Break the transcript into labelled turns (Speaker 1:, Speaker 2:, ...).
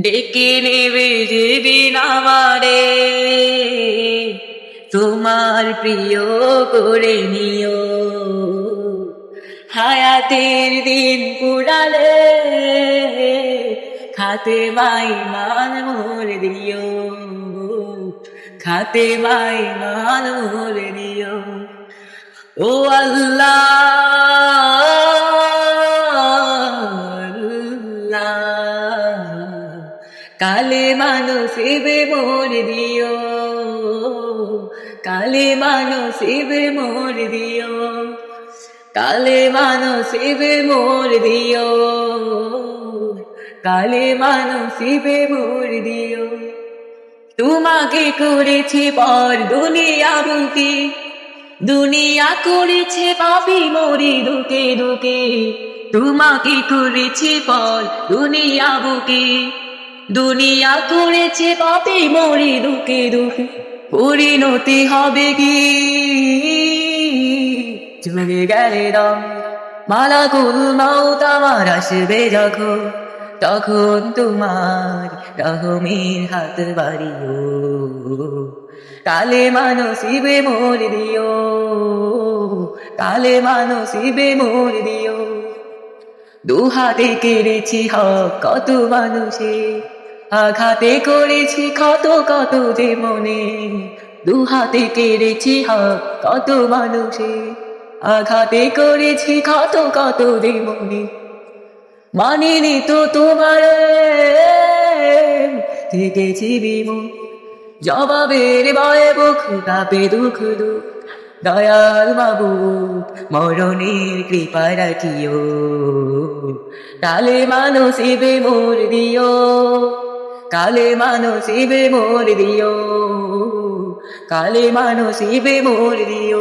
Speaker 1: ডেকে নেবে যেদিন আমারে তোমার প্রিয় করে নিও। হায়াতের দিন পুরালে খাতে মাই মান মোর দিও। খাতে মাই মান মোর দিও। ও আল্লাহ, কালে নসিবে মোর দিও। কালে নসিবে মোর দিও। কালে নসিবে মোর দিও। কালে নসিবে মোর দিও। তোমাকে করেছে পর দুনিয়া বুকে, দুনিয়া করেছে পাপি মরি দুকে দুকে। তোমাকে করেছে পর দুনিয়া বুকে, দুনিয়া করেছে পাপি মরি দুকে দুকে। পরিণতি হবে কি চলে গেলে দম, মালাকুল মউত আমার আসবে যখন, তখন তোমার রহমের হাত বাড়িও। কালে নসিবে মোর দিও। কালে নসিবে মোর দিও। দুহাতে কেড়েছি হক কত মানুষে, আঘাতে করেছি কত কত যে মনে। দুহাতে কেড়েছি হক কত মানুষে, আঘাতে করেছি কত কত যে মনে। মানিনি তো তোমার থেকেছি বিমুখ, জবাবের ভয়ে বুক কাঁপে দুঃখ দুঃখ। দয়াল মাবুদ মরণের কৃপা রাখিও। কালে নসিবে মোর দিও। কালে নসিবে মোর দিও। কালে নসিবে মোর দিও।